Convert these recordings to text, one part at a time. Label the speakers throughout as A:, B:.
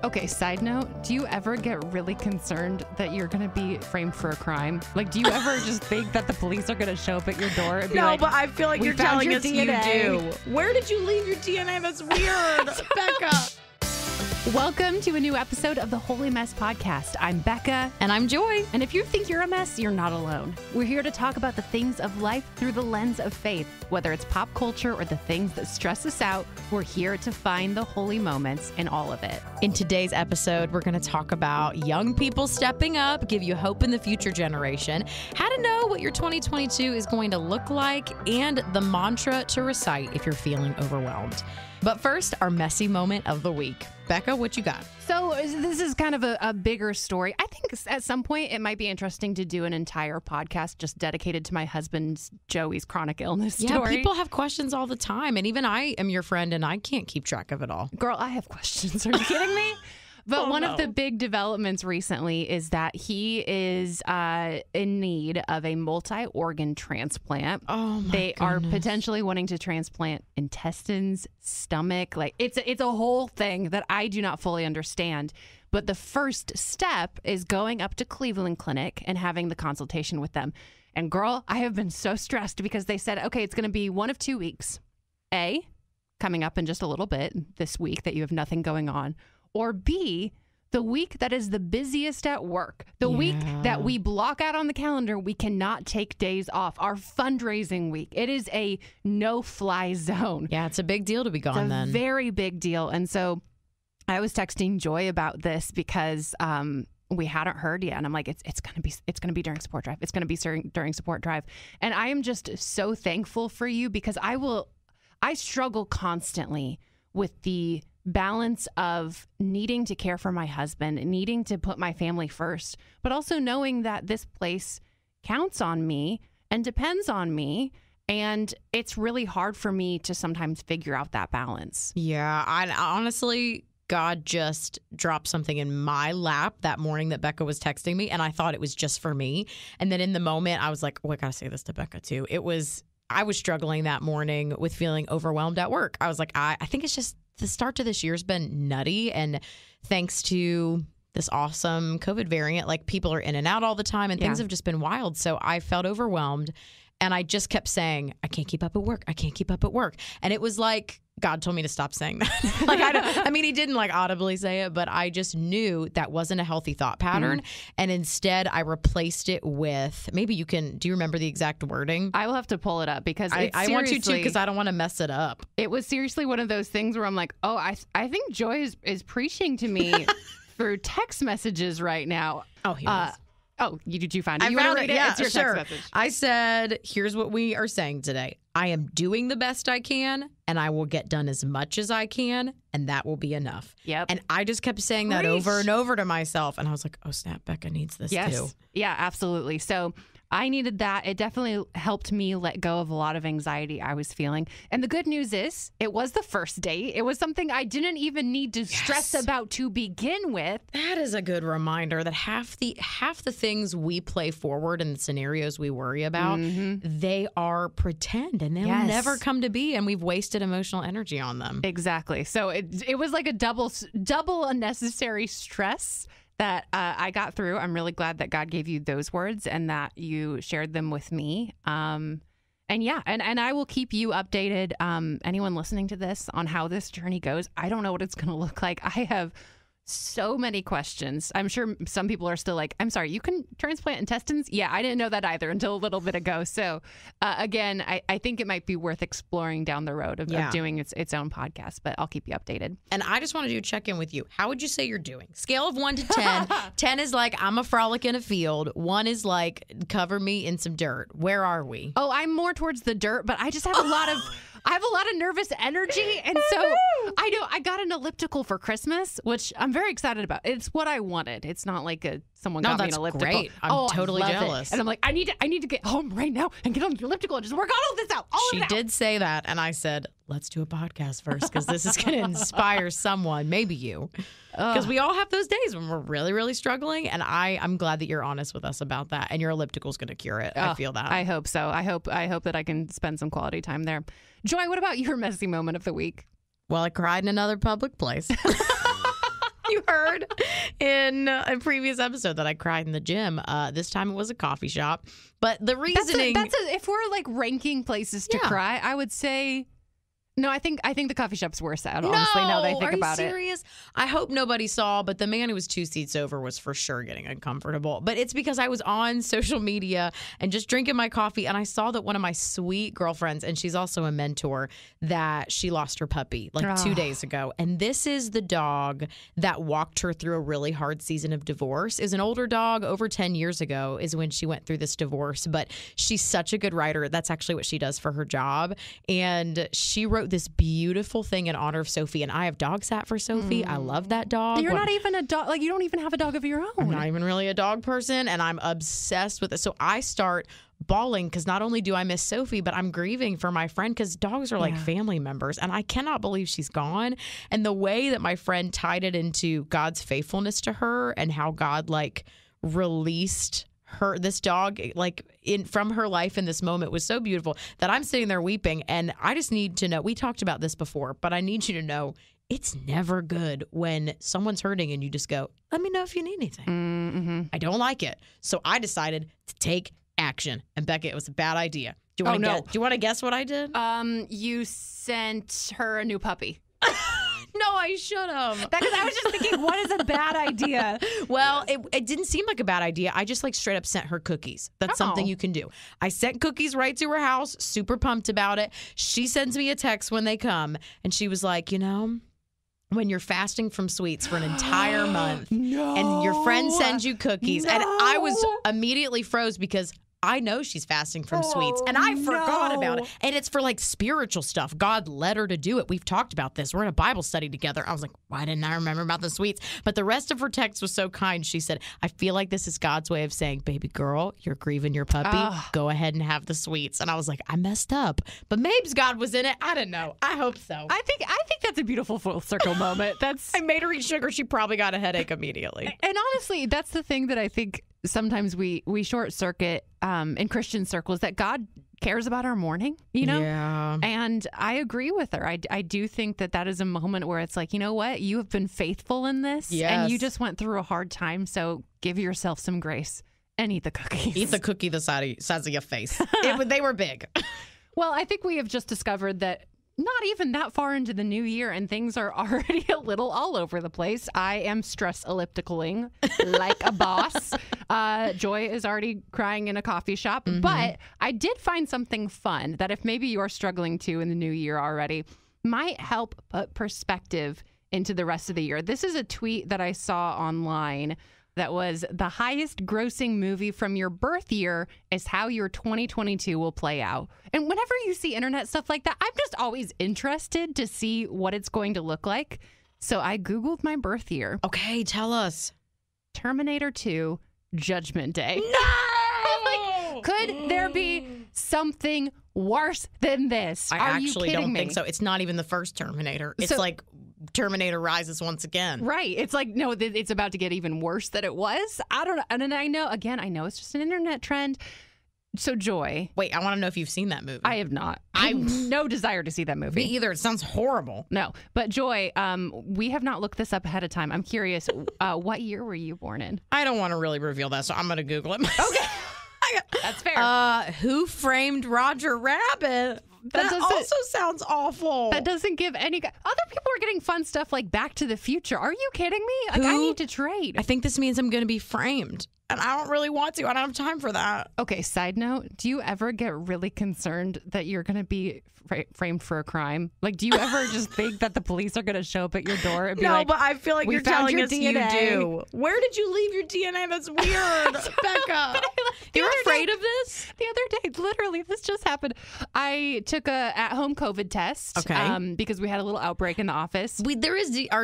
A: Okay, side note, do you ever get really concerned that you're going to be framed for a crime? Like, do you ever just think that the police are going to show up at your door and be like,
B: but I feel like you're telling us
A: DNA.
B: You do. Where did you leave your DNA? That's weird. Bekah.
A: Welcome to a new episode of the Holy Mess Podcast. I'm Bekah.
B: And I'm Joy.
A: And if you think you're a mess, you're not alone. We're here to talk about the things of life through the lens of faith. Whether it's pop culture or the things that stress us out, we're here to find the holy moments in all of it.
B: In today's episode, we're going to talk about young people stepping up, give you hope in the future generation, how to know what your 2022 is going to look like, and the mantra to recite if you're feeling overwhelmed. But first, our messy moment of the week. Bekah, what you got?
A: So this is kind of a bigger story. I think at some point it might be interesting to do an entire podcast just dedicated to my husband's Joey's chronic illness story.
B: Yeah, people have questions all the time. And even I am your friend and I can't keep track of it all.
A: Girl, I have questions. Are you kidding me? But one of the big developments recently is that he is in need of a multi-organ transplant.
B: Oh, my
A: They are
B: goodness.
A: potentially wanting to transplant intestines, stomach. Like it's a whole thing that I do not fully understand. But the first step is going up to Cleveland Clinic and having the consultation with them. And girl, I have been so stressed because they said, okay, it's going to be 1 of 2 weeks. A, coming up in just a little bit this week that you have nothing going on. Or B, the week that is the busiest at work, the week that we block out on the calendar, we cannot take days off, our fundraising week. It is a no-fly zone.
B: Yeah, it's a big deal to be gone then.
A: It's a very big deal. And so I was texting Joy about this because we hadn't heard yet. And I'm like, it's going to be during support drive. It's going to be during support drive. And I am just so thankful for you because I struggle constantly with the balance of needing to care for my husband, needing to put my family first, but also knowing that this place counts on me and depends on me. And it's really hard for me to sometimes figure out that balance.
B: Yeah, I honestly, God just dropped something in my lap that morning that Bekah was texting me, and I thought it was just for me. And then in the moment, I was like, oh, I got to say this to Bekah too. I was struggling that morning with feeling overwhelmed at work. I was like, I think it's just the start to this year's been nutty. And thanks to this awesome COVID variant, like people are in and out all the time and things have just been wild. So I felt overwhelmed and I just kept saying, I can't keep up at work. I can't keep up at work. And it was like, God told me to stop saying that. Like, I mean, he didn't like audibly say it, but I just knew that wasn't a healthy thought pattern. And instead I replaced it with, do you remember the exact wording?
A: I will have to pull it up because
B: I want you to because I don't want to mess it up.
A: It was seriously one of those things where I'm like, oh, I think Joy is preaching to me through text messages right now.
B: Oh, here it is.
A: Oh, did you find it?
B: I found
A: read
B: it. Yeah,
A: it's your
B: sure.
A: text message.
B: I said, here's what we are saying today. I am doing the best I can, and I will get done as much as I can, and that will be enough.
A: Yep.
B: And I just kept saying that over and over to myself, and I was like, oh, snap, Bekah needs this too.
A: Yeah, absolutely. So I needed that. It definitely helped me let go of a lot of anxiety I was feeling. And the good news is it was the first date. It was something I didn't even need to stress about to begin with.
B: That is a good reminder that half the things we play forward and the scenarios we worry about, they are pretend and they'll never come to be. And we've wasted emotional energy on them.
A: Exactly. So it was like a double unnecessary stress that I got through. I'm really glad that God gave you those words and that you shared them with me. And I will keep you updated, anyone listening to this, on how this journey goes. I don't know what it's going to look like. I have so many questions. I'm sure some people are still like, I'm sorry, you can transplant intestines? Yeah, I didn't know that either until a little bit ago. So again, I think it might be worth exploring down the road of doing its own podcast, but I'll keep you updated.
B: And I just wanted to check in with you. How would you say you're doing? Scale of 1 to 10. 10 is like, I'm a frolic in a field. 1 is like, cover me in some dirt. Where are we?
A: Oh, I'm more towards the dirt, but I just have a lot of nervous energy. And so I got an elliptical for Christmas, which I'm very excited about. It's what I wanted. It's not like someone got me an elliptical.
B: Great. I'm totally jealous.
A: And I'm like, I need to get home right now and get on the elliptical and just work all of this out.
B: She did say that. And I said, let's do a podcast first because this is going to inspire someone, maybe you. Because we all have those days when we're really, really struggling. And I'm glad that you're honest with us about that. And your elliptical is going to cure it. I feel that.
A: I hope so. I hope that I can spend some quality time there. Joy, what about your messy moment of the week?
B: Well, I cried in another public place.
A: You heard.
B: in a previous episode that I cried in the gym. This time it was a coffee shop. But the reasoning...
A: If we're like ranking places to cry, I would say... No, I think the coffee shop's worse out, honestly, now that I think about it.
B: Are you serious? I hope nobody saw, but the man who was 2 seats over was for sure getting uncomfortable. But it's because I was on social media and just drinking my coffee, and I saw that one of my sweet girlfriends, and she's also a mentor, that she lost her puppy like 2 days ago. And this is the dog that walked her through a really hard season of divorce. Is an older dog, over 10 years ago is when she went through this divorce. But she's such a good writer. That's actually what she does for her job. And she wrote this beautiful thing in honor of Sophie, and I have dog sat for Sophie. I love that dog.
A: You're not even a dog, like you don't even have a dog of your own.
B: I'm not even really a dog person, and I'm obsessed with it. So I start bawling because not only do I miss Sophie, but I'm grieving for my friend because dogs are like family members, and I cannot believe she's gone. And the way that my friend tied it into God's faithfulness to her and how God like released this dog like from her life in this moment was so beautiful that I'm sitting there weeping. And I just need to know, we talked about this before, but I need you to know it's never good when someone's hurting and you just go, let me know if you need anything.
A: Mm-hmm.
B: I don't like it. So I decided to take action. And Becca, it was a bad idea. Do you want to guess what I did?
A: You sent her a new puppy.
B: No, I should have.
A: Because I was just thinking, what is a bad idea?
B: Well, it didn't seem like a bad idea. I just like straight up sent her cookies. That's something you can do. I sent cookies right to her house, super pumped about it. She sends me a text when they come, and she was like, when you're fasting from sweets for an entire month and your friend sends you cookies, and I was immediately froze because I know she's fasting from sweets, and I forgot about it. And it's for like spiritual stuff. God led her to do it. We've talked about this. We're in a Bible study together. I was like, why didn't I remember about the sweets? But the rest of her text was so kind. She said, I feel like this is God's way of saying, baby girl, you're grieving your puppy. Go ahead and have the sweets. And I was like, I messed up. But maybe God was in it. I don't know. I hope so.
A: I think that's a beautiful full circle moment.
B: I made her eat sugar. She probably got a headache immediately.
A: And honestly, that's the thing that I think sometimes we short circuit in Christian circles, that God cares about our mourning,
B: Yeah.
A: And I agree with her. I do think that is a moment where it's like, you know what? You have been faithful in this, and you just went through a hard time. So give yourself some grace and eat the cookies.
B: Eat the cookie the size of your face. They were big.
A: Well, I think we have just discovered that not even that far into the new year, and things are already a little all over the place. I am stress ellipticaling like a boss. Joy is already crying in a coffee shop. Mm-hmm. But I did find something fun that if maybe you are struggling to in the new year already, might help put perspective into the rest of the year. This is a tweet that I saw online that was the highest grossing movie from your birth year is how your 2022 will play out. And whenever you see internet stuff like that, I'm just always interested to see what it's going to look like. So I Googled my birth year.
B: Okay, tell us.
A: Terminator 2, Judgment Day.
B: No!
A: Could there be something worse than this?
B: I actually don't think so. It's not even the first Terminator. It's like Terminator rises once again.
A: Right. It's like, no, it's about to get even worse than it was. I don't know. And I know it's just an internet trend. So Joy.
B: Wait, I want to know if you've seen that movie.
A: I have not. I have no desire to see that movie.
B: Me either. It sounds horrible.
A: No. But Joy, we have not looked this up ahead of time. I'm curious, what year were you born in?
B: I don't want to really reveal that, so I'm going to Google it.
A: Okay. That's fair.
B: Who Framed Roger Rabbit? That also sounds awful.
A: That doesn't give any... Other people are getting fun stuff like Back to the Future. Are you kidding me? Like, I need to trade.
B: I think this means I'm going to be framed. And I don't really want to. I don't have time for that.
A: Okay, side note. Do you ever get really concerned that you're going to be framed for a crime? Like, do you ever just think that the police are going to show up at your door and be like,
B: but I feel like you're telling us
A: DNA.
B: You do. Where did you leave your DNA? That's weird, Becca. You're afraid of this?
A: The other day, literally, this just happened. I took a at-home COVID test.
B: Okay.
A: Because we had a little outbreak in the office.
B: Our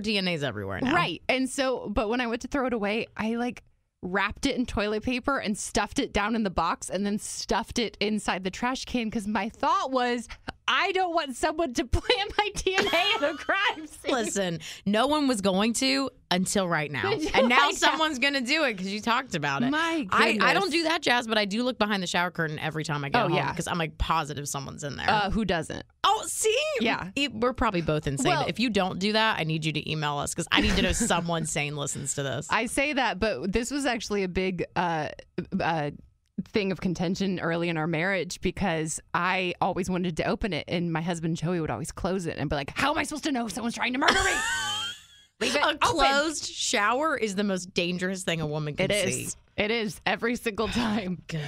B: DNA's everywhere now.
A: Right. And so, but when I went to throw it away, I wrapped it in toilet paper and stuffed it down in the box and then stuffed it inside the trash can because my thought was, I don't want someone to plant my DNA in a crime scene.
B: Listen, no one was going to until right now. And now someone's going to do it because you talked about it.
A: My goodness.
B: I don't do that, Jazz, but I do look behind the shower curtain every time I get home because I'm like positive someone's in there.
A: Who doesn't?
B: Oh, see?
A: Yeah.
B: We're probably both insane. Well, if you don't do that, I need you to email us because I need to know someone sane listens to this.
A: I say that, but this was actually a big thing of contention early in our marriage because I always wanted to open it and my husband Joey would always close it and be like, how am I supposed to know if someone's trying to murder me? Leave it open.
B: Closed shower is the most dangerous thing a woman can see.
A: It is every single time.
B: Good.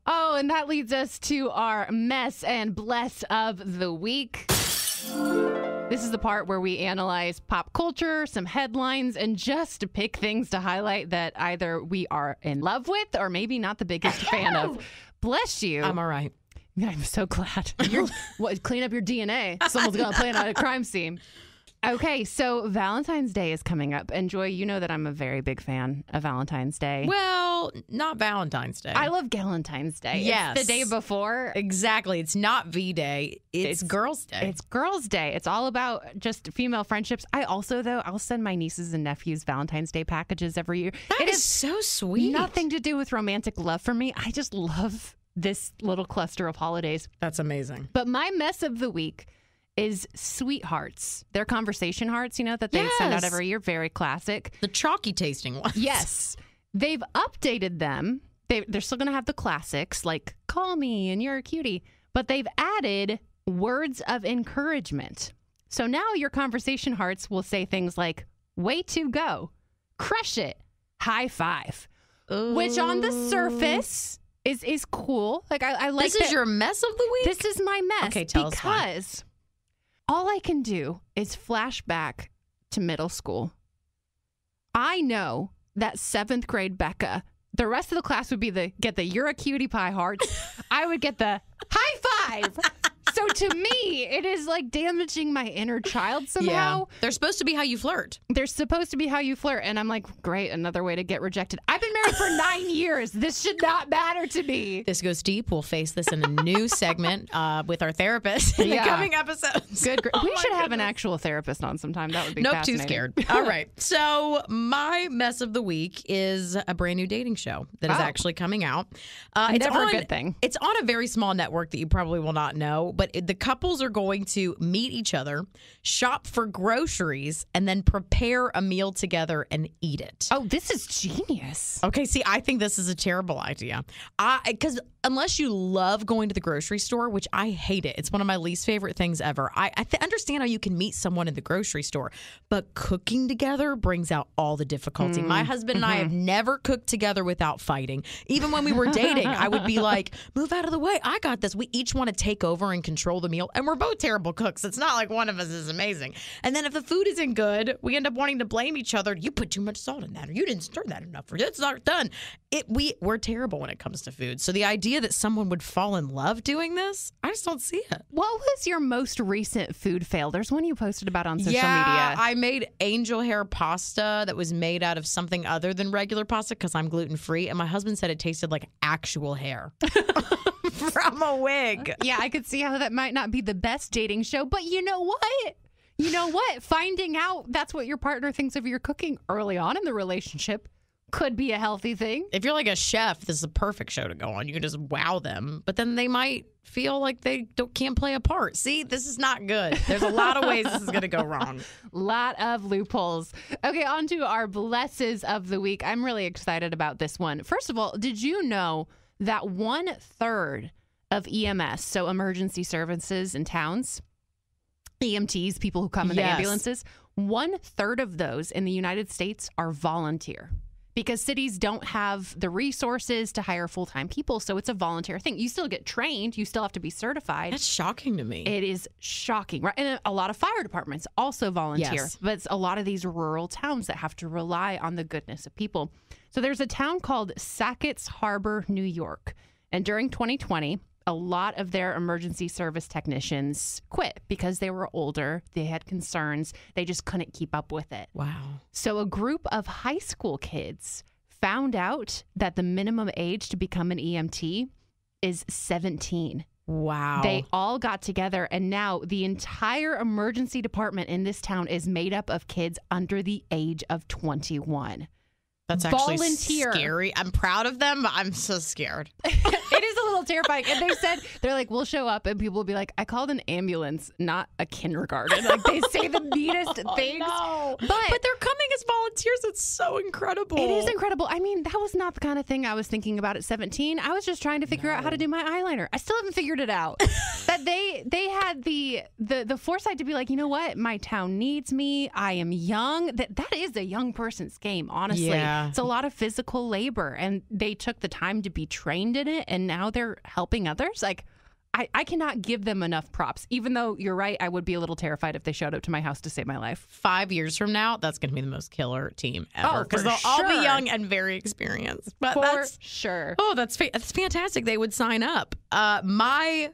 A: Oh, and that leads us to our mess and bless of the week. This is the part where we analyze pop culture, some headlines, and just pick things to highlight that either we are in love with or maybe not the biggest fan of. Bless you.
B: I'm all right.
A: I'm so glad. Clean up your DNA. Someone's going to plant on a crime scene. Okay, so Valentine's Day is coming up. And Joy, you know that I'm a very big fan of Valentine's Day.
B: Well, not Valentine's Day.
A: I love Galentine's Day.
B: Yes.
A: It's the day before.
B: Exactly. It's not V-Day. It's Girls' Day.
A: It's Girls' Day. It's all about just female friendships. I also, though, I'll send my nieces and nephews Valentine's Day packages every year.
B: It is so sweet.
A: Nothing to do with romantic love for me. I just love this little cluster of holidays.
B: That's amazing.
A: But my mess of the week is sweethearts. They're conversation hearts, that they send out every year. Very classic.
B: The chalky tasting ones.
A: Yes. They've updated them. They're still going to have the classics like call me and you're a cutie, but they've added words of encouragement. So now your conversation hearts will say things like way to go, crush it, high five, which on the surface is cool. Like I like
B: This is your mess of the week?
A: This is my mess.
B: Okay, tell us why.
A: Because all I can do is flash back to middle school. I know that 7th grade Bekah, the rest of the class would get the you're a cutie pie hearts. I would get the high five. So to me, it is like damaging my inner child somehow.
B: Yeah. They're supposed to be how you flirt.
A: They're supposed to be how you flirt. And I'm like, great, another way to get rejected. I've been married for 9 years. This should not matter to me.
B: This goes deep. We'll face this in a new segment with our therapist in the coming episodes.
A: Good. We should have an actual therapist on sometime. That would be fascinating.
B: Too scared. All right. So my mess of the week is a brand new dating show that is actually coming out.
A: It's never a good thing.
B: It's on a very small network that you probably will not know, but the couples are going to meet each other, shop for groceries, and then prepare a meal together and eat it.
A: Oh, this is genius.
B: Okay, see, I think this is a terrible idea. Because unless you love going to the grocery store, which I hate it. It's one of my least favorite things ever. I understand how you can meet someone in the grocery store, but cooking together brings out all the difficulty. My husband and I have never cooked together without fighting. Even when we were dating, I would be like, move out of the way. I got this. We each want to take over and control the meal, and we're both terrible cooks. It's not like one of us is amazing. And then if the food isn't good, we end up wanting to blame each other. You put too much salt in that, or you didn't stir that enough, or it's not done. We're terrible when it comes to food. So the idea that someone would fall in love doing this, I just don't see it.
A: What was your most recent food fail? There's one you posted about on social media.
B: I made angel hair pasta that was made out of something other than regular pasta because I'm gluten-free, and my husband said it tasted like actual hair. From a wig.
A: Yeah, I could see how that might not be the best dating show, but you know what? Finding out that's what your partner thinks of your cooking early on in the relationship could be a healthy thing.
B: If you're like a chef, this is a perfect show to go on. You can just wow them, but then they might feel like they can't play a part. See, this is not good. There's a lot of ways this is going to go wrong.
A: Lot of loopholes. Okay, on to our blesses of the week. I'm really excited about this one. First of all, did you know that 1/3 of EMS, so emergency services in towns, EMTs, people who come in the ambulances, 1/3 of those in the United States are volunteer because cities don't have the resources to hire full-time people. So it's a volunteer thing. You still get trained. You still have to be certified.
B: That's shocking to me.
A: It is shocking, right? And a lot of fire departments also volunteer.
B: Yes.
A: But it's a lot of these rural towns that have to rely on the goodness of people. So there's a town called Sackett's Harbor, New York. And during 2020, a lot of their emergency service technicians quit because they were older. They had concerns. They just couldn't keep up with it.
B: Wow.
A: So a group of high school kids found out that the minimum age to become an EMT is 17.
B: Wow.
A: They all got together, and now the entire emergency department in this town is made up of kids under the age of 21.
B: That's actually
A: Volunteer.
B: scary. I'm proud of them, but I'm so scared.
A: It is a little terrifying. And they said, they're like, we'll show up, and people will be like, I called an ambulance, not a kindergarten. Like, they say the neatest things.
B: No.
A: But
B: they're coming as volunteers. It's so incredible.
A: it is incredible. I mean, that was not the kind of thing I was thinking about at 17. I was just trying to figure out how to do my eyeliner. I still haven't figured it out. That they had the foresight to be like, you know what? My town needs me. I am young. That is a young person's game, honestly.
B: Yeah.
A: It's a lot of physical labor, and they took the time to be trained in it, and now they're helping others. Like, I cannot give them enough props, even though you're right. I would be a little terrified if they showed up to my house to save my life.
B: 5 years from now, that's going to be the most killer team ever. Because they'll all be young and very experienced. But
A: For sure.
B: Oh, that's fantastic. They would sign up. I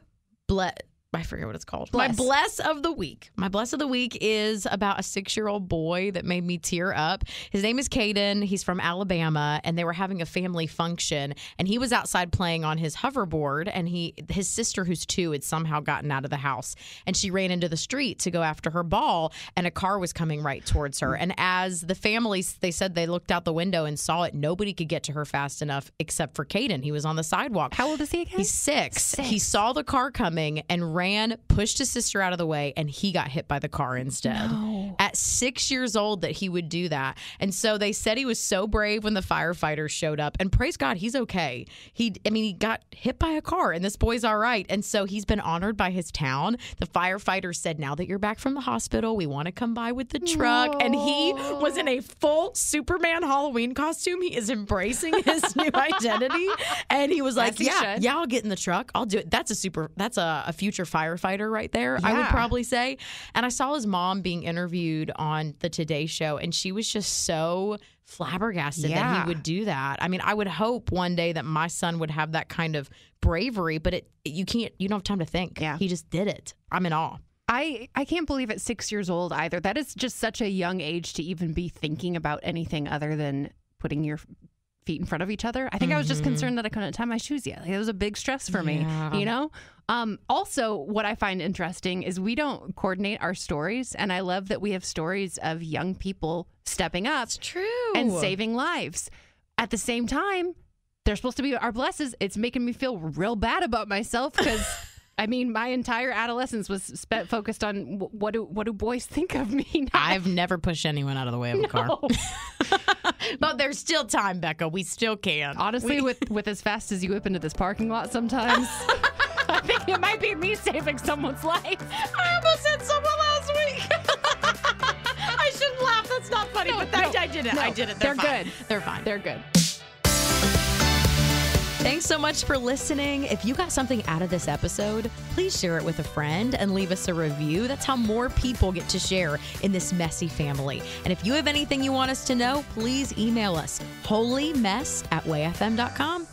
B: forget what it's called. My bless of the week. My bless of the week is about a 6-year-old boy that made me tear up. His name is Caden. He's from Alabama, and they were having a family function, and he was outside playing on his hoverboard, and his sister, who's 2, had somehow gotten out of the house, and she ran into the street to go after her ball, and a car was coming right towards her. And as the family, they said they looked out the window and saw it, nobody could get to her fast enough except for Caden. He was on the sidewalk.
A: How old is he again?
B: He's 6. He saw the car coming and ran, pushed his sister out of the way, and he got hit by the car instead.
A: No.
B: At 6 years old that he would do that. And so they said he was so brave when the firefighters showed up, and praise God, he's okay. He got hit by a car, and this boy's all right. And so he's been honored by his town. The firefighters said, now that you're back from the hospital, we want to come by with the truck.
A: No.
B: And he was in a full Superman Halloween costume. He is embracing his new identity. And he was like, yeah, I'll get in the truck. I'll do it. That's a future firefighter right there, I would probably say. And I saw his mom being interviewed on the Today Show, and she was just so flabbergasted that he would do that. I mean, I would hope one day that my son would have that kind of bravery, but you don't have time to think.
A: Yeah.
B: He just did it. I'm in awe.
A: I can't believe at 6 years old either. That is just such a young age to even be thinking about anything other than putting your feet in front of each other. I think I was just concerned that I couldn't tie my shoes yet. Like, it was a big stress for me, you know? Also, what I find interesting is we don't coordinate our stories, and I love that we have stories of young people stepping up and saving lives. At the same time, they're supposed to be our blesses. It's making me feel real bad about myself because I mean, my entire adolescence was focused on what do boys think of me now?
B: I've never pushed anyone out of the way of a car. But there's still time, Bekah. We still can.
A: Honestly, with as fast as you whip into this parking lot sometimes, I think it might be me saving someone's life.
B: I almost hit someone last week. I shouldn't laugh. That's not funny.
A: No,
B: but
A: no,
B: I did it.
A: no.
B: I did it.
A: They're
B: fine.
A: good.
B: They're fine.
A: They're good.
B: Thanks so much for listening. If you got something out of this episode, please share it with a friend and leave us a review. That's how more people get to share in this messy family. And if you have anything you want us to know, please email us, holymess@wayfm.com.